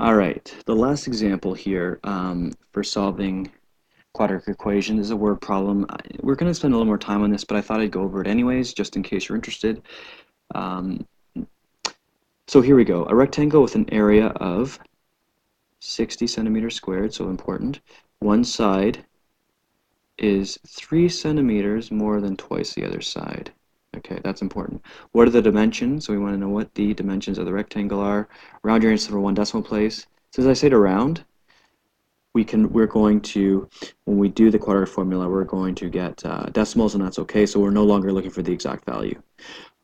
All right, the last example here for solving quadratic equation is a word problem. We're going to spend a little more time on this, but I thought I'd go over it anyways, just in case you're interested. Um, so here we go. A rectangle with an area of 60 centimeters squared, so important. One side is 3 centimeters more than twice the other side. Okay, that's important. What are the dimensions? So we want to know what the dimensions of the rectangle are. Round your answer for one decimal place. So as I say to round, we're going to, when we do the quadratic formula, we're going to get decimals, and that's okay. So we're no longer looking for the exact value.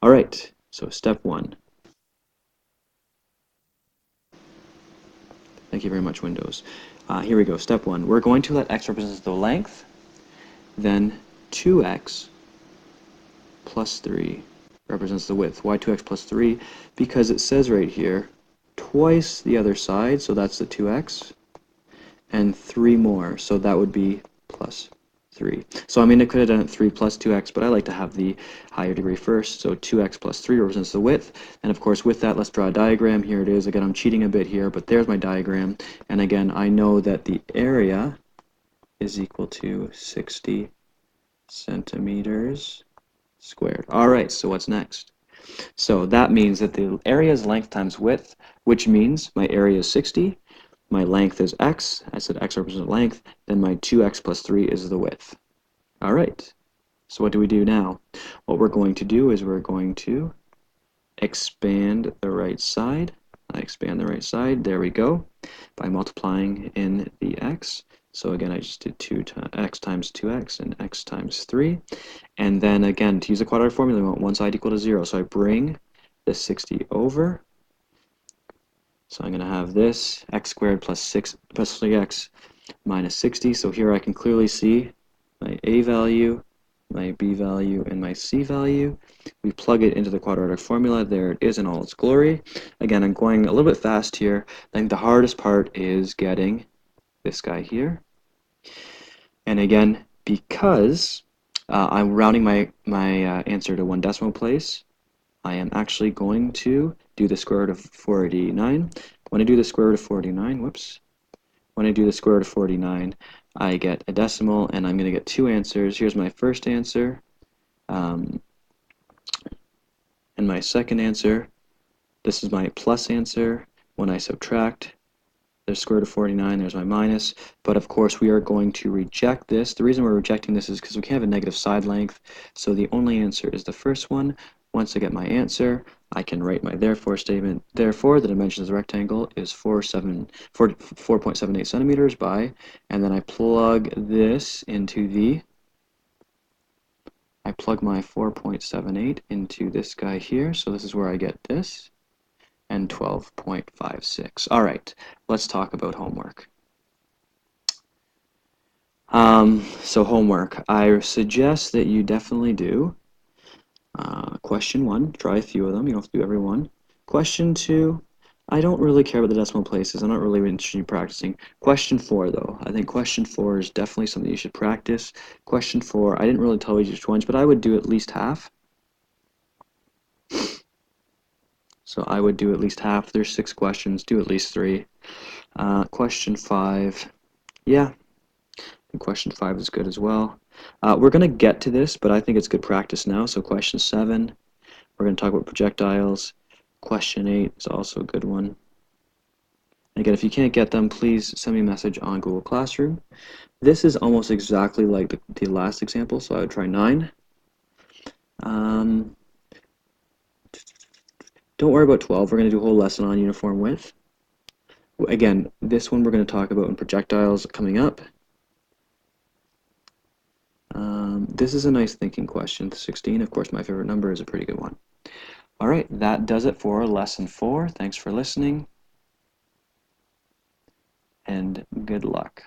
All right, so step one. Thank you very much, Windows. Here we go, step one. We're going to let x represent the length, then 2x plus 3 represents the width. Why 2x plus 3? Because it says right here, twice the other side, so that's the 2x, and 3 more, so that would be plus 3. So I mean, it could have done it 3 plus 2x, but I like to have the higher degree first, so 2x plus 3 represents the width, and of course with that, let's draw a diagram. Here it is. Again, I'm cheating a bit here, but there's my diagram, and again, I know that the area is equal to 60 centimeters squared. All right, so what's next? So that means that the area is length times width, which means my area is 60, my length is x, I said x represents length, then my 2x plus 3 is the width. All right, so what do we do now? What we're going to do is we're going to expand the right side. I expand the right side, there we go, by multiplying in the x. So again, I just did x times 2x and x times 3. And then again, to use the quadratic formula, we want one side equal to 0. So I bring the 60 over. So I'm going to have this x squared plus 3x minus 60. So here I can clearly see my a value, my b value, and my c value. We plug it into the quadratic formula. There it is in all its glory. Again, I'm going a little bit fast here. I think the hardest part is getting this guy here. And again, because I'm rounding my answer to one decimal place, I am actually going to do the square root of 49. When I do the square root of 49, whoops, when I do the square root of 49, I get a decimal, and I'm going to get two answers. Here's my first answer, and my second answer. This is my plus answer. When I subtract, there's square root of 49, there's my minus, but of course we are going to reject this. The reason we're rejecting this is because we can't have a negative side length, so the only answer is the first one. Once I get my answer, I can write my therefore statement. Therefore, the dimensions of the rectangle is 4.78 centimeters by, and then I plug this into I plug my 4.78 into this guy here, so this is where I get this, and 12.56. All right, let's talk about homework. So homework, I suggest that you definitely do question 1, try a few of them, you don't have to do every one. Question 2, I don't really care about the decimal places, I'm not really interested in practicing. Question 4 though, I think question 4 is definitely something you should practice. Question 4, I didn't really tell you which ones, but I would do at least half. So I would do at least half. There's 6 questions, do at least 3. Question 5, yeah, and question 5 is good as well. We're going to get to this, but I think it's good practice now. So question 7, we're going to talk about projectiles. Question 8 is also a good one. And again, if you can't get them, please send me a message on Google Classroom. This is almost exactly like the last example, so I would try 9. Don't worry about 12. We're going to do a whole lesson on uniform width. Again, this one we're going to talk about in projectiles coming up. This is a nice thinking question. 16, of course, my favorite number, is a pretty good one. All right, that does it for lesson 4. Thanks for listening, and good luck.